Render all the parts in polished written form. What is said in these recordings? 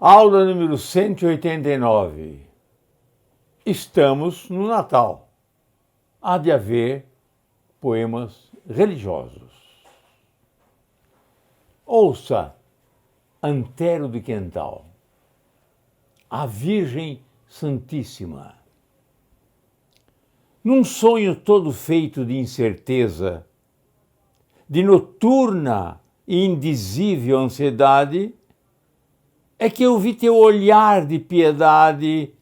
Aula número 189. Estamos no Natal. Há de haver poemas religiosos. Ouça Antero de Quental, a Virgem Santíssima. Num sonho todo feito de incerteza, de noturna e indizível ansiedade, é que eu vi teu olhar de piedade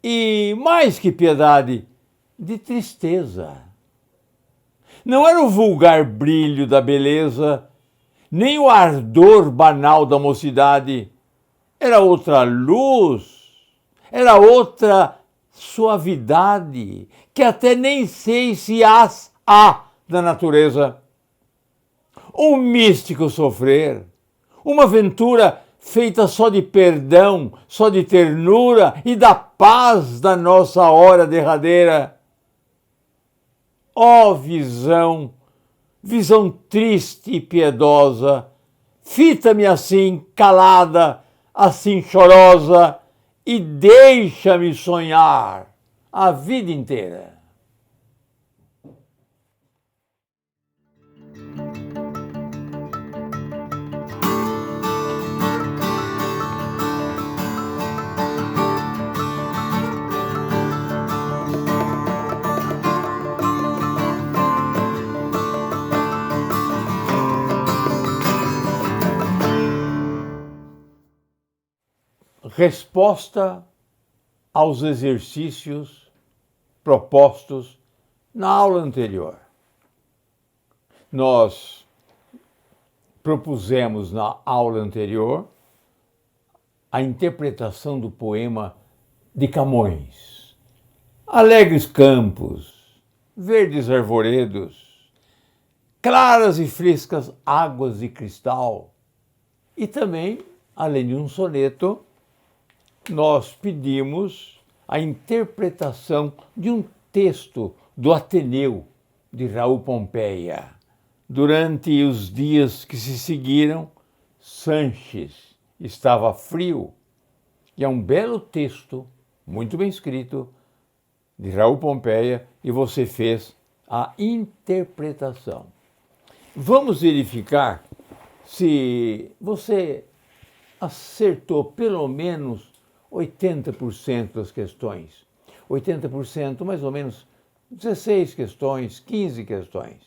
e, mais que piedade, de tristeza. Não era o vulgar brilho da beleza, nem o ardor banal da mocidade. Era outra luz, era outra suavidade, que até nem sei se há da natureza. Um místico sofrer, uma aventura feita só de perdão, só de ternura e da paz da nossa hora derradeira. Ó visão, visão triste e piedosa, fita-me assim calada, assim chorosa, e deixa-me sonhar a vida inteira. Resposta aos exercícios propostos na aula anterior. Nós propusemos na aula anterior a interpretação do poema de Camões. Alegres campos, verdes arvoredos, claras e frescas águas de cristal. E também, além de um soneto, nós pedimos a interpretação de um texto do Ateneu, de Raul Pompeia. Durante os dias que se seguiram, Sanches estava frio. E é um belo texto, muito bem escrito, de Raul Pompeia, e você fez a interpretação. Vamos verificar se você acertou pelo menos 80% das questões. 80%, mais ou menos 16 questões, 15 questões.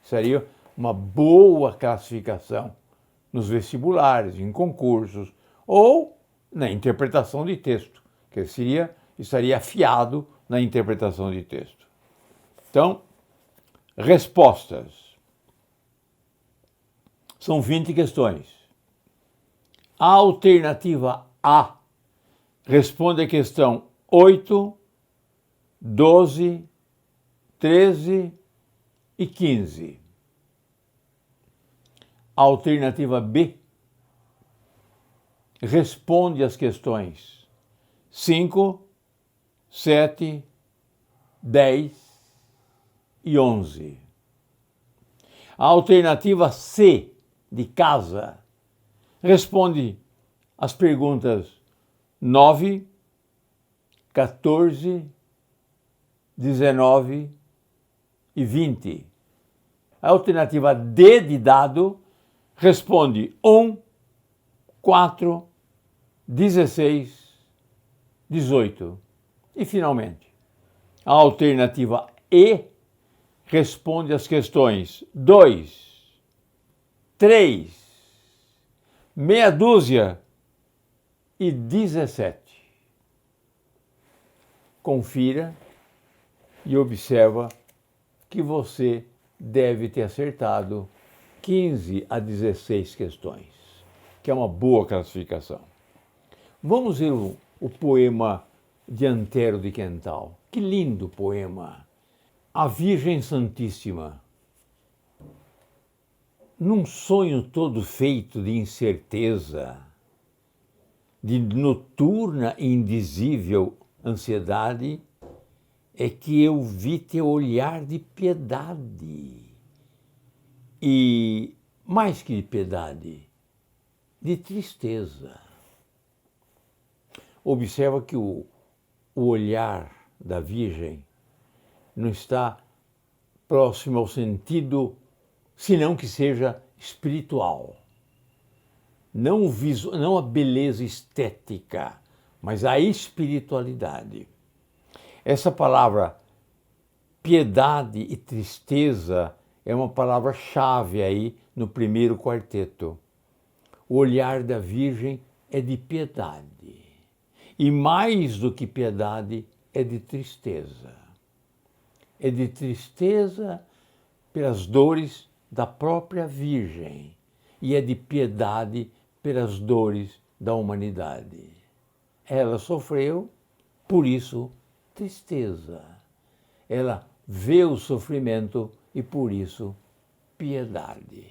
Seria uma boa classificação nos vestibulares, em concursos, ou na interpretação de texto, que estaria afiado na interpretação de texto. Então, respostas. São 20 questões. A alternativa A responde a questão 8, 12, 13 e 15. A alternativa B responde às questões 5, 7, 10 e 11. A alternativa C, de casa, responde às perguntas 9, 14, 19 e 20. A alternativa D, de dado, responde 1, 4, 16, 18. E, finalmente, a alternativa E responde às questões 2, 3, meia dúzia e 17. Confira e observa que você deve ter acertado 15 a 16 questões, que é uma boa classificação. Vamos ver o poema de Antero de Quental. Que lindo poema! A Virgem Santíssima. Num sonho todo feito de incerteza, de noturna e indizível ansiedade, é que eu vi teu olhar de piedade. E, mais que de piedade, de tristeza. Observa que o olhar da Virgem não está próximo ao sentido, senão que seja espiritual. Não a beleza estética, mas a espiritualidade. Essa palavra piedade e tristeza é uma palavra-chave aí no primeiro quarteto. O olhar da Virgem é de piedade. E mais do que piedade, é de tristeza. É de tristeza pelas dores da própria Virgem. E é de piedade pelas dores da humanidade. Ela sofreu, por isso, tristeza. Ela vê o sofrimento e, por isso, piedade.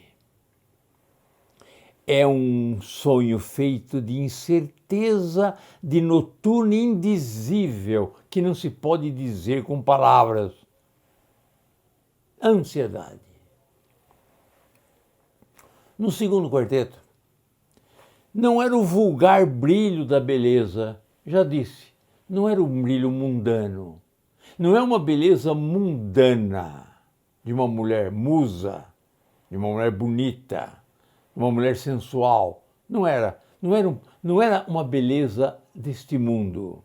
É um sonho feito de incerteza, de noturno indizível, que não se pode dizer com palavras. Ansiedade. No segundo quarteto, não era o vulgar brilho da beleza, já disse, não era um brilho mundano. Não é uma beleza mundana de uma mulher musa, de uma mulher bonita, de uma mulher sensual. Não era uma beleza deste mundo.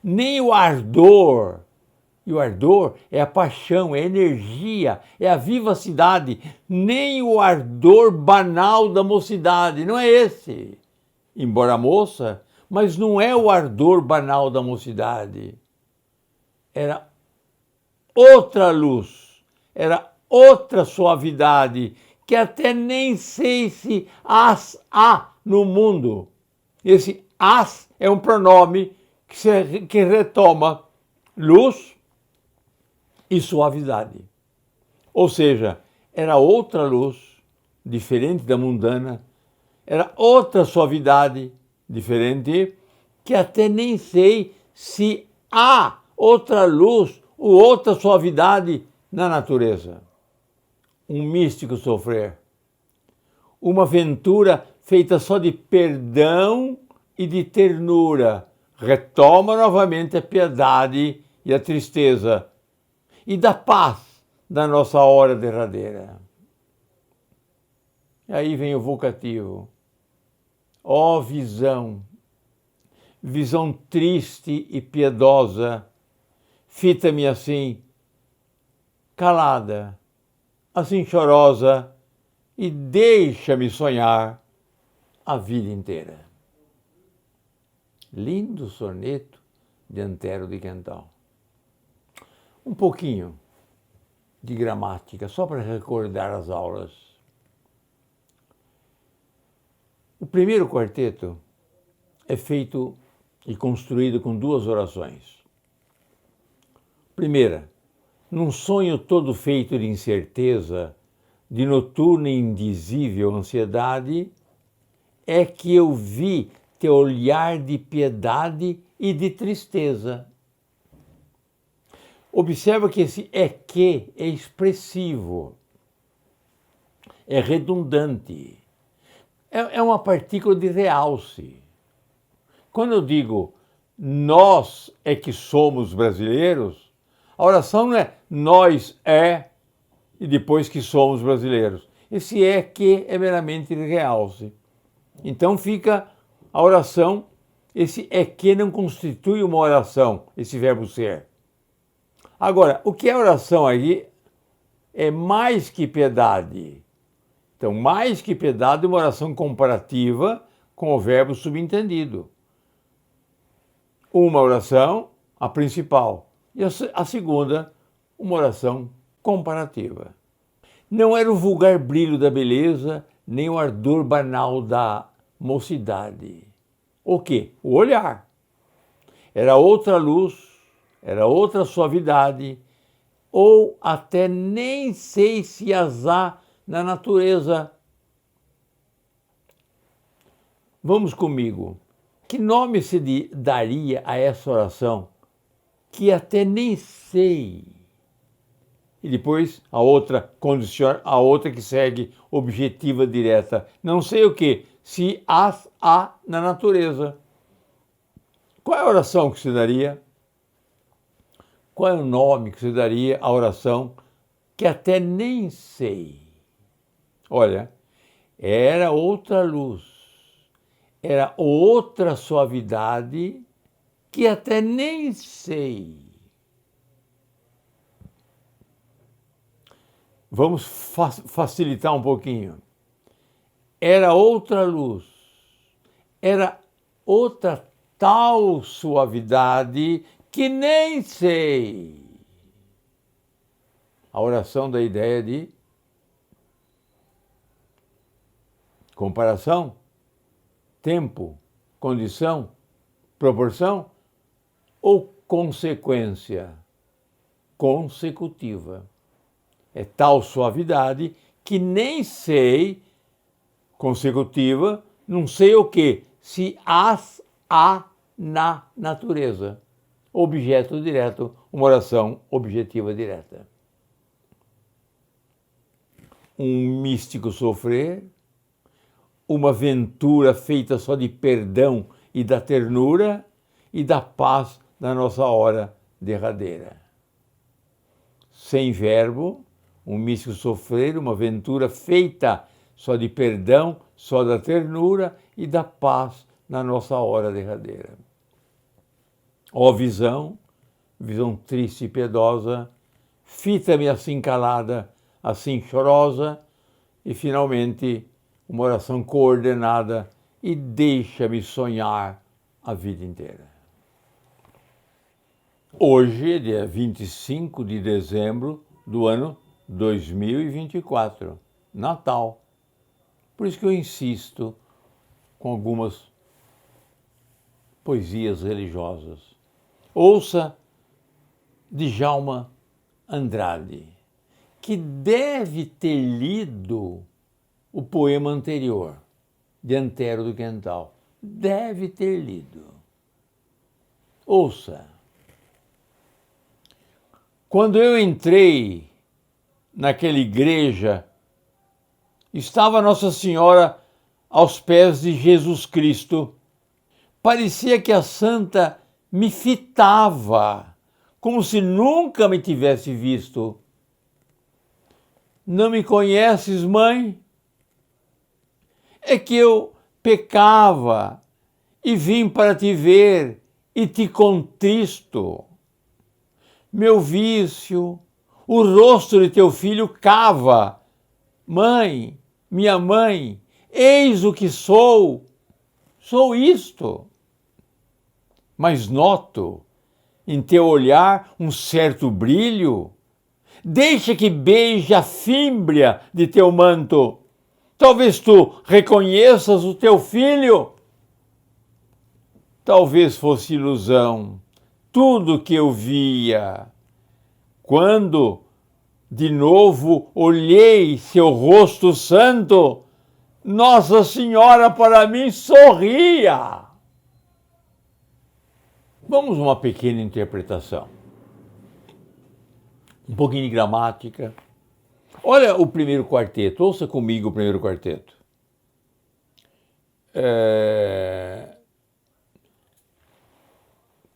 Nem o ardor, e o ardor é a paixão, é a energia, é a vivacidade, nem o ardor banal da mocidade, não é esse. Embora moça, mas não é o ardor banal da mocidade. Era outra luz, era outra suavidade, que até nem sei se as há no mundo. Esse as é um pronome que retoma luz e suavidade. Ou seja, era outra luz, diferente da mundana, era outra suavidade, diferente, que até nem sei se há outra luz ou outra suavidade na natureza. Um místico sofrer. Uma aventura feita só de perdão e de ternura. Retoma novamente a piedade e a tristeza. E da paz da nossa hora derradeira. E aí vem o vocativo. Ó visão, visão triste e piedosa, fita-me assim, calada, assim chorosa, e deixa-me sonhar a vida inteira. Lindo soneto de Antero de Quental. Um pouquinho de gramática, só para recordar as aulas. O primeiro quarteto é feito e construído com duas orações. Primeira, num sonho todo feito de incerteza, de noturna e indizível ansiedade, é que eu vi teu olhar de piedade e de tristeza. Observa que esse é que é expressivo, é redundante, é uma partícula de realce. Quando eu digo nós é que somos brasileiros, a oração não é nós é e depois que somos brasileiros. Esse é que é meramente de realce. Então fica a oração, esse é que não constitui uma oração, esse verbo ser. Agora, o que é oração aí é mais que piedade. Então, mais que piedade é uma oração comparativa com o verbo subentendido. Uma oração, a principal, e a segunda, uma oração comparativa. Não era o vulgar brilho da beleza, nem o ardor banal da mocidade. O quê? O olhar. Era outra luz, era outra suavidade, ou até nem sei se as há na natureza. Vamos comigo. Que nome se daria a essa oração? Que até nem sei. E depois a outra condiciona, a outra que segue objetiva direta. Não sei o que, se as há na natureza. Qual é a oração que você daria? Qual é o nome que você daria à oração que até nem sei? Olha, era outra luz, era outra suavidade que até nem sei. Vamos facilitar um pouquinho. Era outra luz, era outra tal suavidade que nem sei. A oração da ideia de comparação, tempo, condição, proporção ou consequência consecutiva. É tal suavidade que nem sei, consecutiva, não sei o que, se as há na natureza. Objeto direto, uma oração objetiva direta. Um místico sofrer, uma aventura feita só de perdão e da ternura e da paz da nossa hora derradeira. Sem verbo, um místico sofrer, uma aventura feita só de perdão, só da ternura e da paz na nossa hora derradeira. Ó visão, visão triste e piedosa, fita-me assim calada, assim chorosa, e finalmente uma oração coordenada e deixa-me sonhar a vida inteira. Hoje é dia 25 de dezembro do ano 2024, Natal. Por isso que eu insisto com algumas poesias religiosas. Ouça Djalma Andrade, que deve ter lido o poema anterior, de Antero do Quental. Deve ter lido. Ouça. Quando eu entrei naquela igreja, estava Nossa Senhora aos pés de Jesus Cristo. Parecia que a santa me fitava, como se nunca me tivesse visto. Não me conheces, mãe? É que eu pecava e vim para te ver e te contristo. Meu vício, o rosto de teu filho cava. Mãe, minha mãe, eis o que sou isto. Mas noto em teu olhar um certo brilho. Deixa que beije a fímbria de teu manto. Talvez tu reconheças o teu filho. Talvez fosse ilusão tudo que eu via. Quando de novo olhei seu rosto santo, Nossa Senhora para mim sorria. Vamos uma pequena interpretação. Um pouquinho de gramática. Olha o primeiro quarteto, ouça comigo o primeiro quarteto.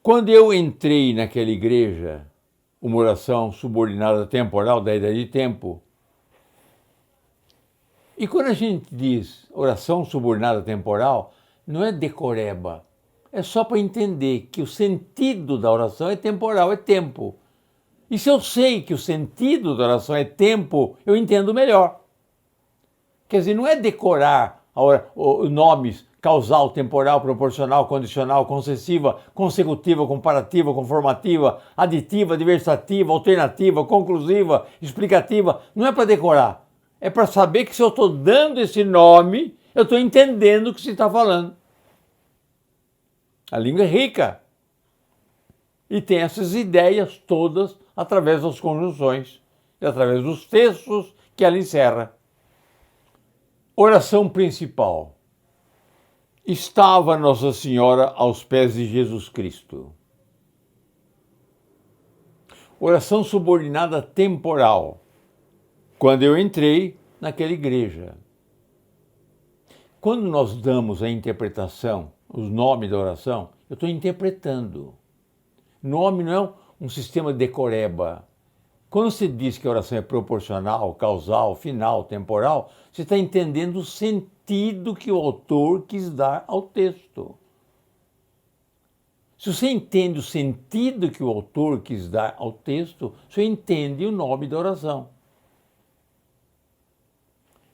Quando eu entrei naquela igreja, uma oração subordinada temporal, da ideia de tempo. E quando a gente diz oração subordinada temporal, não é decoreba. É só para entender que o sentido da oração é temporal, é tempo. E se eu sei que o sentido da oração é tempo, eu entendo melhor. Quer dizer, não é decorar os nomes causal, temporal, proporcional, condicional, concessiva, consecutiva, comparativa, conformativa, aditiva, adversativa, alternativa, conclusiva, explicativa. Não é para decorar. É para saber que se eu estou dando esse nome, eu estou entendendo o que se está falando. A língua é rica. E tem essas ideias todas através das conjunções e através dos textos que ela encerra. Oração principal. Estava Nossa Senhora aos pés de Jesus Cristo. Oração subordinada temporal. Quando eu entrei naquela igreja. Quando nós damos a interpretação, os nomes da oração, eu estou interpretando. Nome não é um sistema de decoreba. Quando você diz que a oração é proporcional, causal, final, temporal, você está entendendo o sentido que o autor quis dar ao texto. Se você entende o sentido que o autor quis dar ao texto, você entende o nome da oração.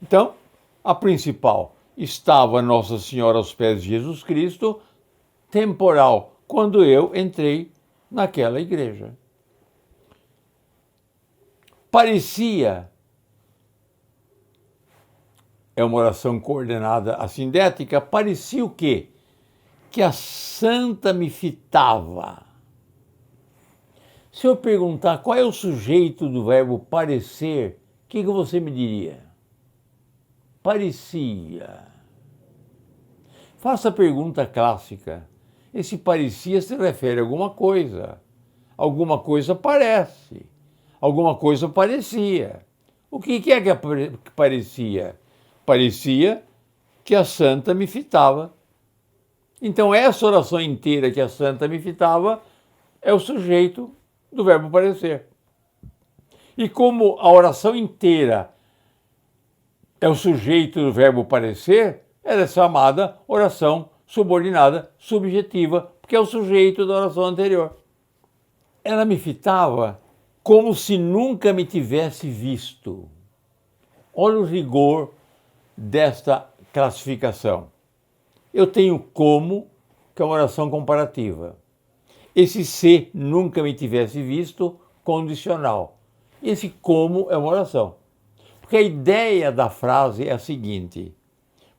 Então, a principal, estava Nossa Senhora aos pés de Jesus Cristo, temporal, quando eu entrei naquela igreja. Parecia, é uma oração coordenada assindética, parecia o quê? Que a santa me fitava. Se eu perguntar qual é o sujeito do verbo parecer, o que você me diria? Parecia. Faça a pergunta clássica. Esse parecia se refere a alguma coisa. Alguma coisa parece. Alguma coisa parecia. O que é que parecia? Parecia que a santa me fitava. Então, essa oração inteira que a santa me fitava é o sujeito do verbo parecer. E como a oração inteira é o sujeito do verbo parecer, ela é chamada oração subordinada subjetiva, porque é o sujeito da oração anterior. Ela me fitava como se nunca me tivesse visto. Olha o rigor desta classificação. Eu tenho como, que é uma oração comparativa. Esse se nunca me tivesse visto, condicional. Esse como é uma oração. Porque a ideia da frase é a seguinte: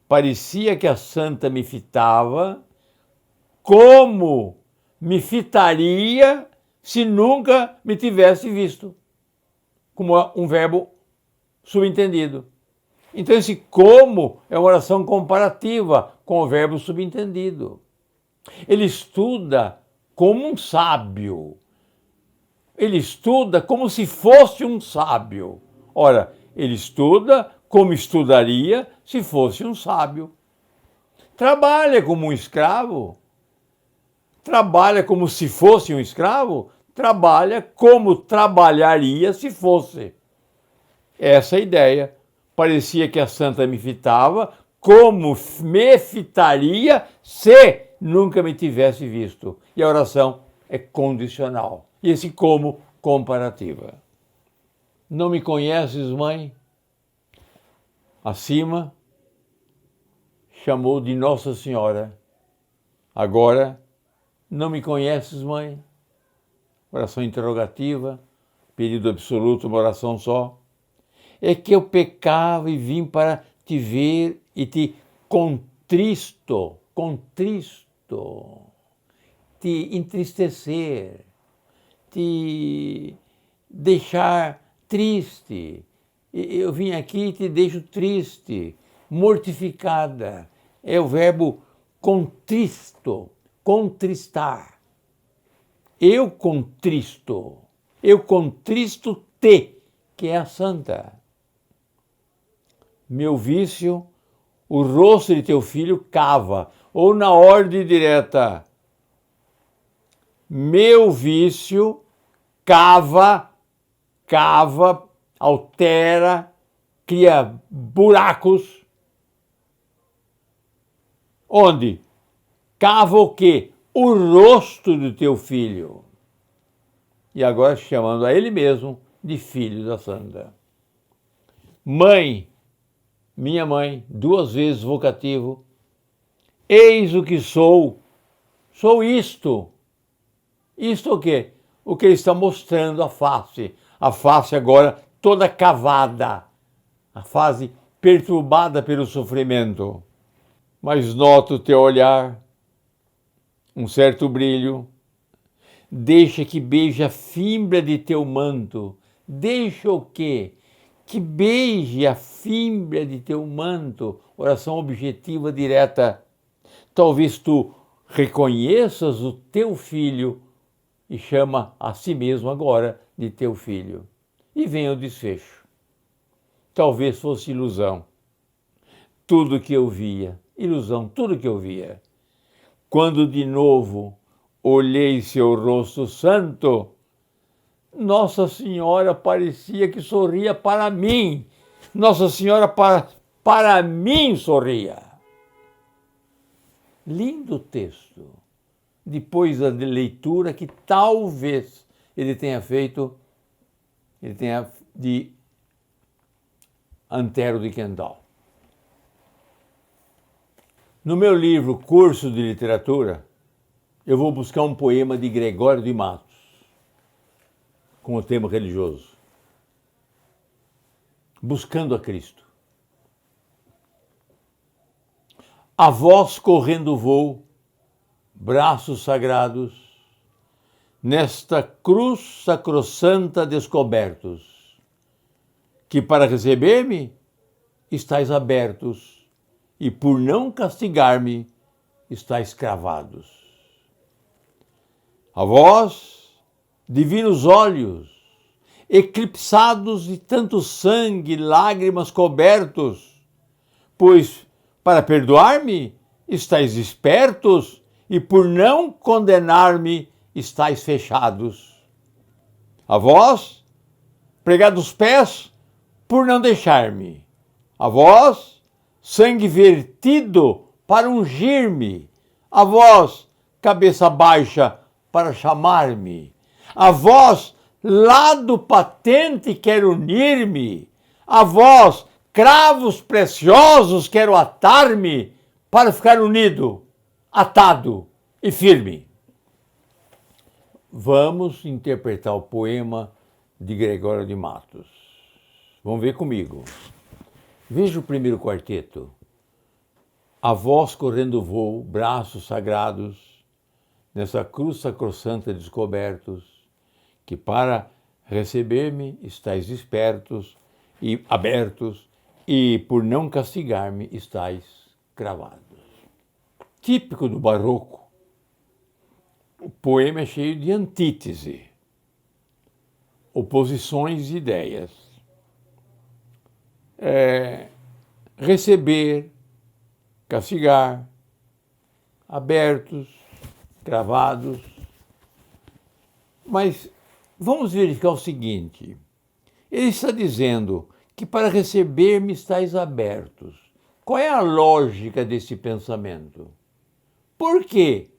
parecia que a santa me fitava, como me fitaria se nunca me tivesse visto. Como um verbo subentendido. Então esse como é uma oração comparativa com o verbo subentendido. Ele estuda como um sábio. Ele estuda como se fosse um sábio. Ora, ele estuda como estudaria se fosse um sábio. Trabalha como um escravo. Trabalha como se fosse um escravo. Trabalha como trabalharia se fosse. Essa é a ideia. Parecia que a santa me fitava, como me fitaria se nunca me tivesse visto. E a oração é condicional. E esse como, comparativa. Não me conheces, mãe? Acima, chamou de Nossa Senhora. Agora, não me conheces, mãe? Oração interrogativa, período absoluto, uma oração só. É que eu pecava e vim para te ver e te contristo, te entristecer, te deixar triste. Eu vim aqui e te deixo triste, mortificada. É o verbo contristo, contristar. Eu contristo-te, que é a santa. Meu vício, o rosto de teu filho cava, ou na ordem direta, meu vício cava, altera, cria buracos. Onde? Cava o quê? O rosto do teu filho. E agora chamando a ele mesmo de filho da santa. Mãe, minha mãe, duas vezes vocativo. Eis o que sou. Sou isto. Isto o quê? O que ele está mostrando a face. A face agora toda cavada. A face perturbada pelo sofrimento. Mas noto o teu olhar, um certo brilho. Deixa que beije a fímbria de teu manto. Deixa o quê? Que beije a fímbria de teu manto. Oração objetiva direta. Talvez tu reconheças o teu filho e chama a si mesmo agora de teu filho. E vem o desfecho. Talvez fosse ilusão. Tudo que eu via. Ilusão, tudo que eu via. quando de novo olhei seu rosto santo, Nossa Senhora parecia que sorria para mim. Nossa Senhora para mim sorria. Lindo texto. Depois da leitura que talvez ele tenha de Antero de Quendal. No meu livro Curso de Literatura, eu vou buscar um poema de Gregório de Matos, com o tema religioso. Buscando a Cristo. A voz correndo vou, braços sagrados, nesta cruz sacrossanta descobertos, que para receber-me estáis abertos, e por não castigar-me estáis cravados. A vós, divinos olhos, eclipsados de tanto sangue, lágrimas cobertos, pois para perdoar-me estáis espertos, e por não condenar-me estáis fechados. A vós, pregados pés, por não deixar-me. A vós, sangue vertido para ungir-me. A vós, cabeça baixa para chamar-me. A vós, lado patente quero unir-me. A vós, cravos preciosos quero atar-me para ficar unido, atado e firme. Vamos interpretar o poema de Gregório de Matos. Vamos ver comigo. Veja o primeiro quarteto. A voz correndo voo, braços sagrados, nessa cruz sacrossanta descobertos, que para receber-me estáis espertos e abertos, e por não castigar-me estáis cravados. Típico do barroco, o poema é cheio de antítese, oposições de ideias. Receber, castigar, abertos, cravados. Mas vamos verificar o seguinte: ele está dizendo que para receber-me estáis abertos. Qual é a lógica desse pensamento? Por que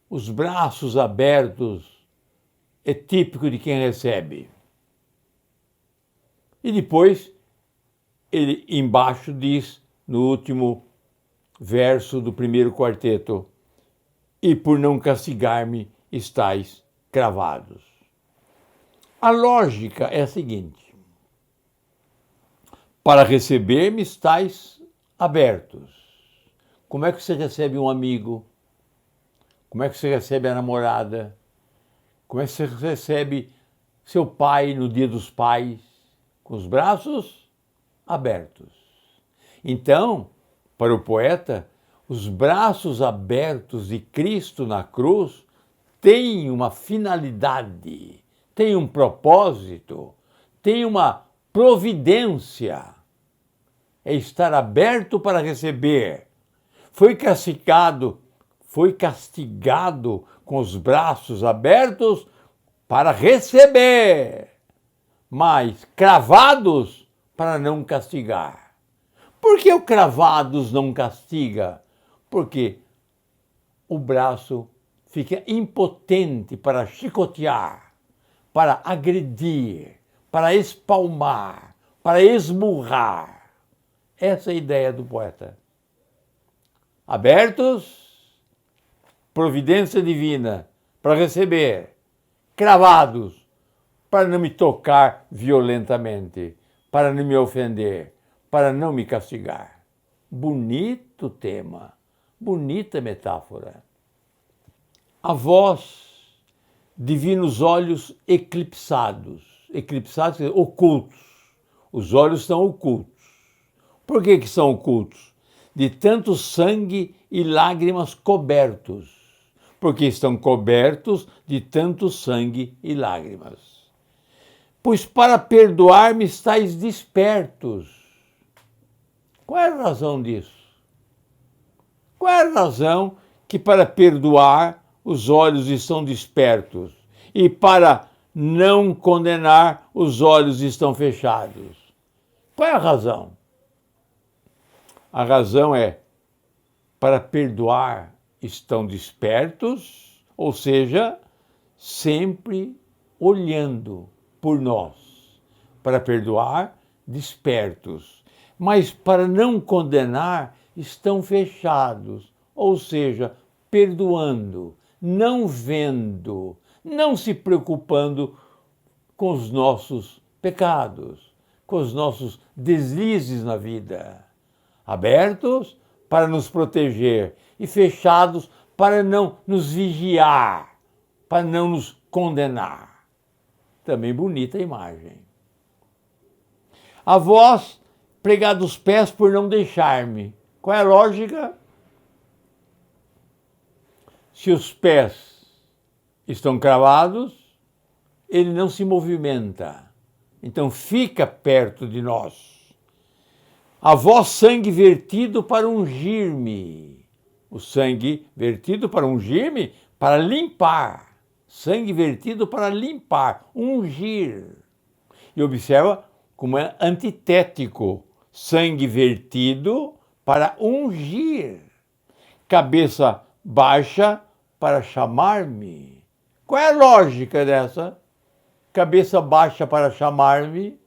os braços abertos é típico de quem recebe? E depois, ele embaixo diz, no último verso do primeiro quarteto, e por não castigar-me estáis cravados. A lógica é a seguinte: para receber-me estáis abertos. Como é que você recebe um amigo? Como é que você recebe a namorada? Como é que você recebe seu pai no dia dos pais? Com os braços abertos. Então, para o poeta, os braços abertos de Cristo na cruz têm uma finalidade, têm um propósito, têm uma providência. É estar aberto para receber. Foi castigado com os braços abertos para receber, mas cravados para não castigar. Por que o cravados não castiga? Porque o braço fica impotente para chicotear, para agredir, para espalmar, para esmurrar. Essa é a ideia do poeta. Abertos, providência divina para receber, cravados para não me tocar violentamente, para não me ofender, para não me castigar. Bonito tema, bonita metáfora. A vós, divinos olhos eclipsados, ocultos. Os olhos estão ocultos. Por que são ocultos? De tanto sangue e lágrimas cobertos, porque estão cobertos de tanto sangue e lágrimas. Pois para perdoar-me estáis despertos. Qual é a razão disso? Qual é a razão que para perdoar os olhos estão despertos e para não condenar os olhos estão fechados. Qual é a razão? A razão é para perdoar estão despertos, ou seja, sempre olhando por nós. Para perdoar, despertos. Mas para não condenar, estão fechados, ou seja, perdoando, não vendo, não se preocupando com os nossos pecados, com os nossos deslizes na vida. Abertos para nos proteger e fechados para não nos vigiar, para não nos condenar. Também bonita a imagem. A vós, pregado os pés por não deixar-me. Qual é a lógica? Se os pés estão cravados, ele não se movimenta. Então fica perto de nós. A vós sangue vertido para ungir-me. O sangue vertido para ungir-me, para limpar. Sangue vertido para limpar, ungir. E observa como é antitético. Sangue vertido para ungir. Cabeça baixa para chamar-me. Qual é a lógica dessa? Cabeça baixa para chamar-me.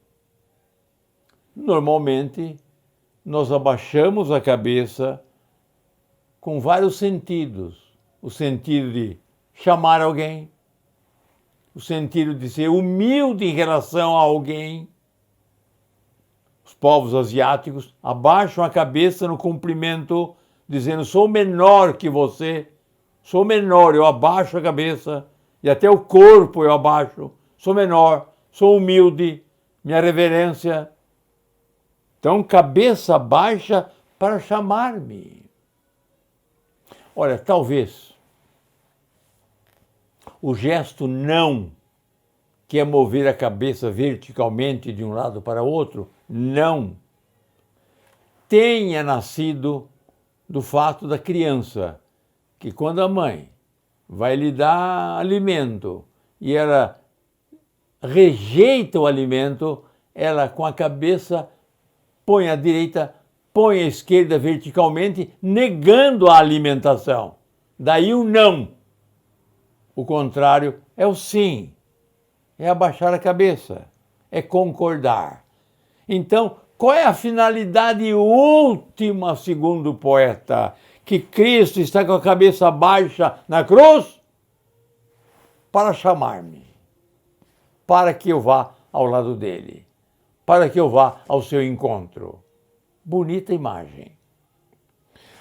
Normalmente, nós abaixamos a cabeça com vários sentidos. O sentido de chamar alguém, o sentido de ser humilde em relação a alguém. Os povos asiáticos abaixam a cabeça no cumprimento, dizendo, sou menor que você, sou menor, eu abaixo a cabeça, e até o corpo eu abaixo, sou menor, sou humilde, minha reverência. Então, cabeça baixa para chamar-me. Olha, talvez o gesto não, que é mover a cabeça verticalmente de um lado para outro, não, tenha nascido do fato da criança, que quando a mãe vai lhe dar alimento e ela rejeita o alimento, ela com a cabeça põe a direita, põe a esquerda verticalmente, negando a alimentação. Daí o não. O contrário é o sim. É abaixar a cabeça. É concordar. Então, qual é a finalidade última, segundo o poeta? Que Cristo está com a cabeça baixa na cruz? Para chamar-me. Para que eu vá ao lado dele. Para que eu vá ao seu encontro. Bonita imagem.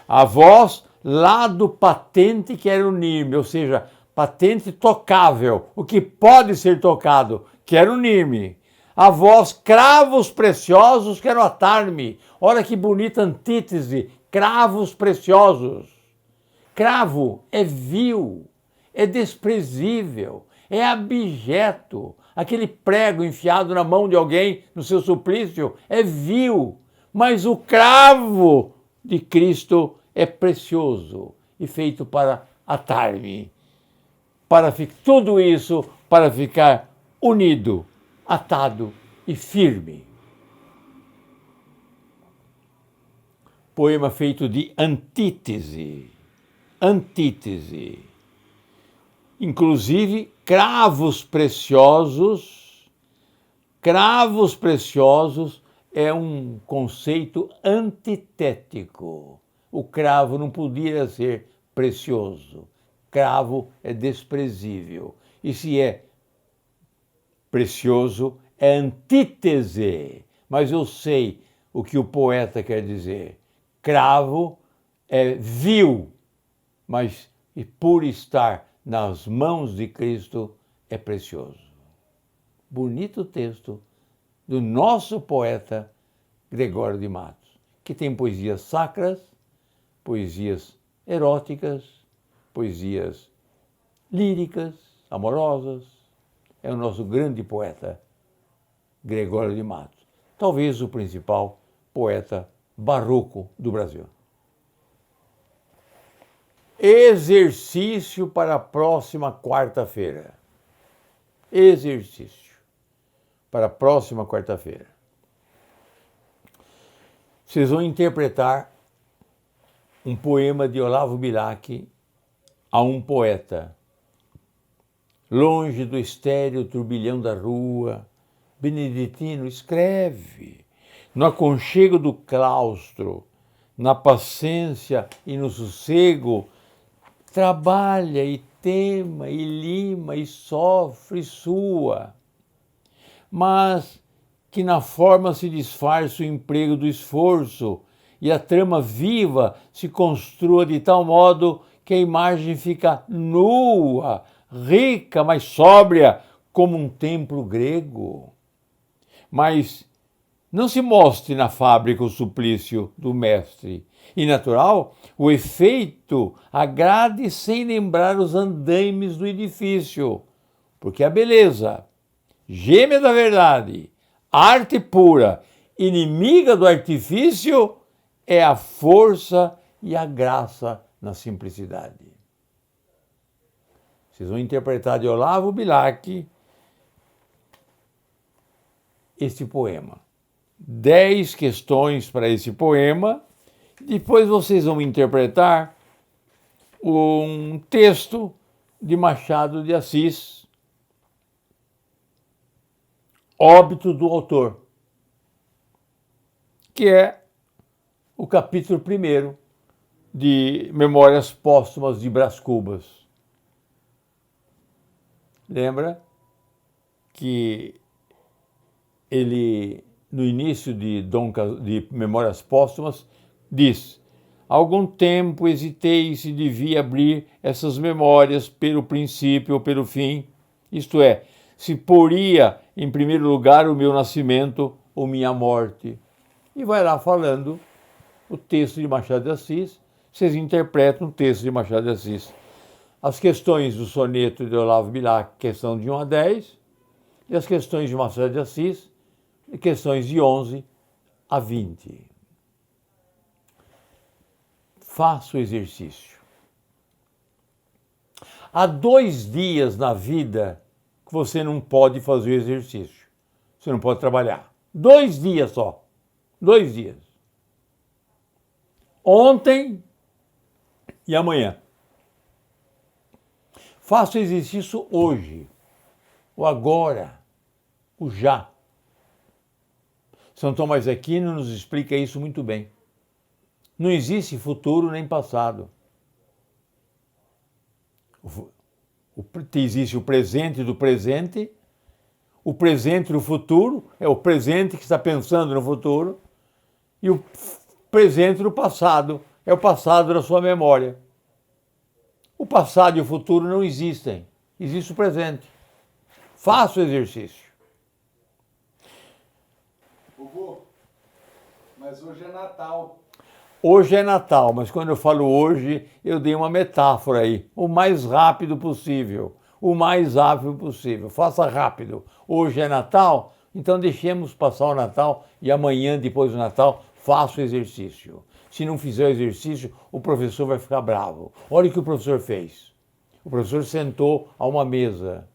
A voz lado patente quer unir-me, ou seja, patente tocável, o que pode ser tocado, quer unir-me. A voz cravos preciosos quero atar-me. Olha que bonita antítese, cravos preciosos. Cravo é vil, é desprezível, é abjeto. Aquele prego enfiado na mão de alguém no seu suplício é vil, mas o cravo de Cristo é precioso e feito para atar-me. Tudo isso para ficar unido, atado e firme. Poema feito de antítese. Antítese. Inclusive, cravos preciosos é um conceito antitético. O cravo não podia ser precioso. Cravo é desprezível. E se é precioso, é antítese. Mas eu sei o que o poeta quer dizer. Cravo é vil, mas e por estar nas mãos de Cristo é precioso. Bonito texto do nosso poeta Gregório de Matos, que tem poesias sacras, poesias eróticas, poesias líricas, amorosas. É o nosso grande poeta Gregório de Matos, talvez o principal poeta barroco do Brasil. Exercício para a próxima quarta-feira. Exercício para a próxima quarta-feira. Vocês vão interpretar um poema de Olavo Bilac a um poeta. Longe do estéril turbilhão da rua, Beneditino escreve, no aconchego do claustro, na paciência e no sossego, trabalha e tema e lima e sofre e sua, mas que na forma se disfarça o emprego do esforço e a trama viva se construa de tal modo que a imagem fica nua, rica, mas sóbria, como um templo grego. Mas não se mostre na fábrica o suplício do mestre. E natural, o efeito agrade sem lembrar os andaimes do edifício, porque a beleza, gêmea da verdade, arte pura, inimiga do artifício, é a força e a graça na simplicidade. Vocês vão interpretar de Olavo Bilac este poema. 10 questões para esse poema. Depois vocês vão interpretar um texto de Machado de Assis, Óbito do Autor, que é o capítulo 1º de Memórias Póstumas de Brás Cubas. Lembra que ele, no início de Memórias Póstumas, diz: algum tempo hesitei se devia abrir essas memórias pelo princípio ou pelo fim, isto é, se poria em primeiro lugar o meu nascimento ou minha morte. E vai lá falando o texto de Machado de Assis, vocês interpretam o texto de Machado de Assis. As questões do soneto de Olavo Bilac, questão de 1 a 10, e as questões de Machado de Assis, questões de 11 a 20. Faça o exercício. Há 2 dias na vida que você não pode fazer o exercício. Você não pode trabalhar. 2 dias só. 2 dias. Ontem e amanhã. Faça o exercício hoje, o agora, o já. São Tomás de Aquino nos explica isso muito bem. Não existe futuro nem passado. Existe o presente do presente, o presente do futuro, é o presente que está pensando no futuro, e o presente do passado, é o passado da sua memória. O passado e o futuro não existem, existe o presente. Faça o exercício. Vovô, mas hoje é Natal. Hoje é Natal, mas quando eu falo hoje, eu dei uma metáfora aí. O mais rápido possível. O mais rápido possível. Faça rápido. Hoje é Natal, então deixemos passar o Natal e amanhã, depois do Natal, faça o exercício. Se não fizer o exercício, o professor vai ficar bravo. Olha o que o professor fez. O professor sentou a uma mesa,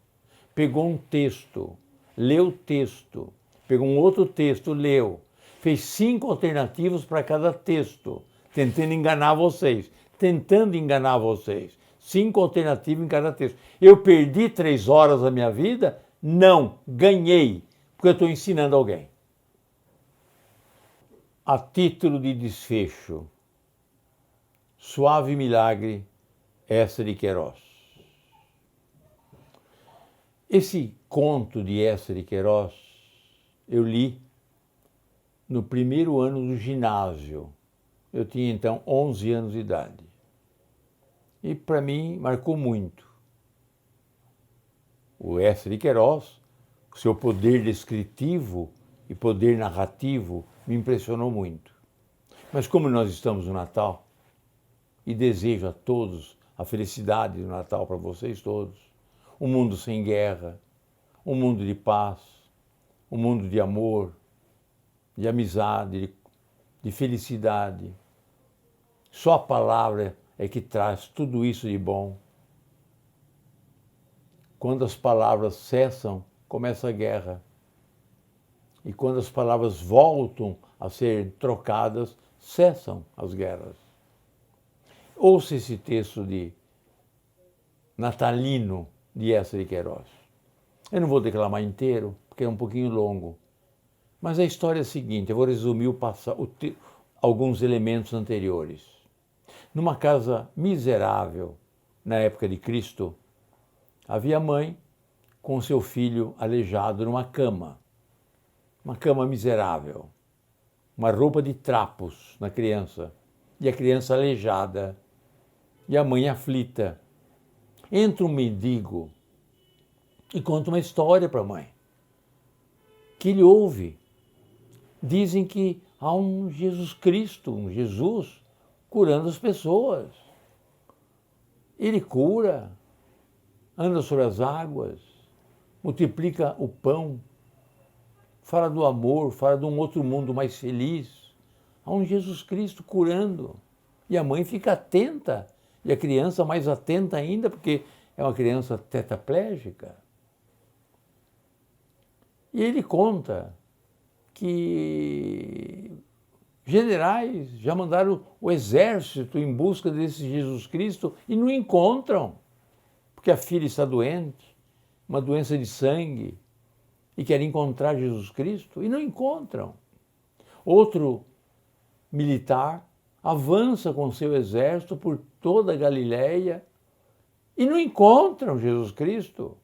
pegou um texto, leu o texto, pegou um outro texto, leu. Fez 5 alternativas para cada texto, tentando enganar vocês. 5 alternativas em cada texto. Eu perdi 3 horas da minha vida? Não, ganhei, porque eu estou ensinando alguém. A título de desfecho, Suave Milagre, Eça de Queiroz. Esse conto de Eça de Queiroz eu li no primeiro ano do ginásio. Eu tinha então 11 anos de idade. E para mim marcou muito. O Eça de Queiroz, o seu poder descritivo e poder narrativo me impressionou muito. Mas como nós estamos no Natal, e desejo a todos a felicidade do Natal para vocês todos, um mundo sem guerra, um mundo de paz, um mundo de amor, de amizade, de felicidade. Só a palavra é que traz tudo isso de bom. Quando as palavras cessam, começa a guerra. E quando as palavras voltam a ser trocadas, cessam as guerras. Ouça esse texto de natalino de Eça de Queiroz. Eu não vou declamar inteiro, porque é um pouquinho longo. Mas a história é a seguinte, eu vou resumir alguns elementos anteriores. Numa casa miserável, na época de Cristo, havia a mãe com seu filho aleijado numa cama miserável, uma roupa de trapos na criança, e a criança aleijada, e a mãe aflita. Entra um mendigo e conta uma história para a mãe, que ele ouve. Dizem que há um Jesus Cristo, um Jesus, curando as pessoas. Ele cura, anda sobre as águas, multiplica o pão, fala do amor, fala de um outro mundo mais feliz. Há um Jesus Cristo curando. E a mãe fica atenta, e a criança mais atenta ainda, porque é uma criança tetraplégica. E ele conta que generais já mandaram o exército em busca desse Jesus Cristo e não encontram, porque a filha está doente, uma doença de sangue, e querem encontrar Jesus Cristo e não encontram. Outro militar avança com seu exército por toda a Galileia e não encontram Jesus Cristo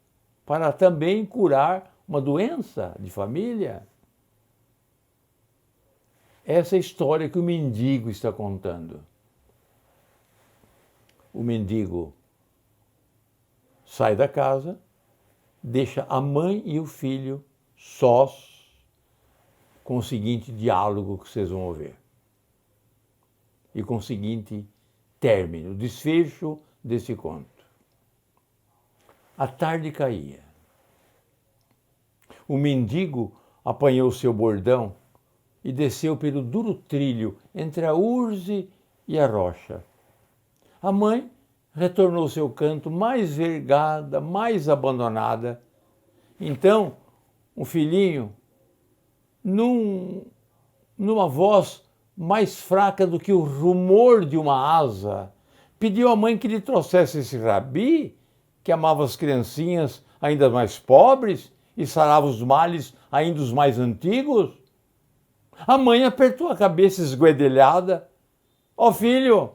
para também curar uma doença de família. Essa é a história que o mendigo está contando. O mendigo sai da casa, deixa a mãe e o filho sós, com o seguinte diálogo que vocês vão ouvir. E com o seguinte término, desfecho desse conto. A tarde caía. O mendigo apanhou seu bordão e desceu pelo duro trilho entre a urze e a rocha. A mãe retornou ao seu canto mais vergada, mais abandonada. Então, o filhinho, numa voz mais fraca do que o rumor de uma asa, pediu à mãe que lhe trouxesse esse rabi, que amava as criancinhas ainda mais pobres e sarava os males ainda os mais antigos. A mãe apertou a cabeça esguedelhada. Ó filho,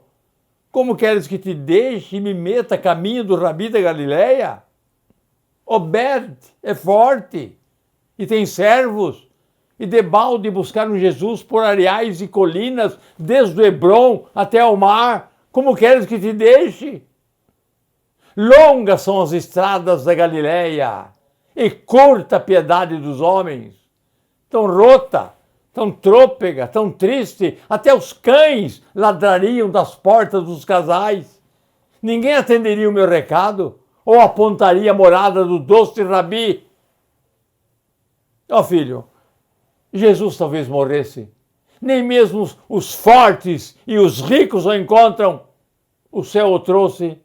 como queres que te deixe e me meta a caminho do rabi da Galileia? Obed é forte e tem servos, e debalde buscar um Jesus por areais e colinas, desde o Hebrom até ao mar. Como queres que te deixe? Longas são as estradas da Galileia e curta a piedade dos homens. Tão rota, tão trôpega, tão triste, até os cães ladrariam das portas dos casais. Ninguém atenderia o meu recado ou apontaria a morada do doce rabi. Ó filho, Jesus talvez morresse. Nem mesmo os fortes e os ricos o encontram. O céu o trouxe,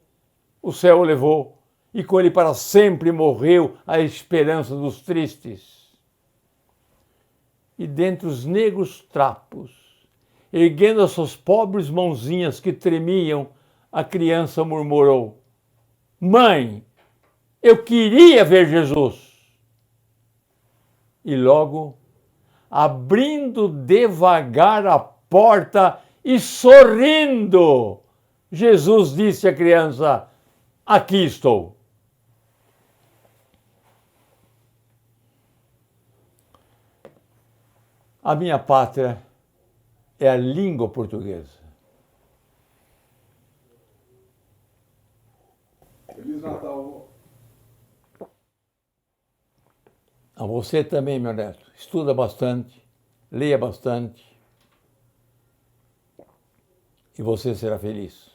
o céu o levou, e com ele para sempre morreu a esperança dos tristes. E dentre os negros trapos, erguendo as suas pobres mãozinhas que tremiam, a criança murmurou: Mãe, eu queria ver Jesus. E logo, abrindo devagar a porta e sorrindo, Jesus disse à criança: Aqui estou. A minha pátria é a língua portuguesa. Feliz Natal. A você também, meu neto. Estuda bastante, leia bastante e você será feliz.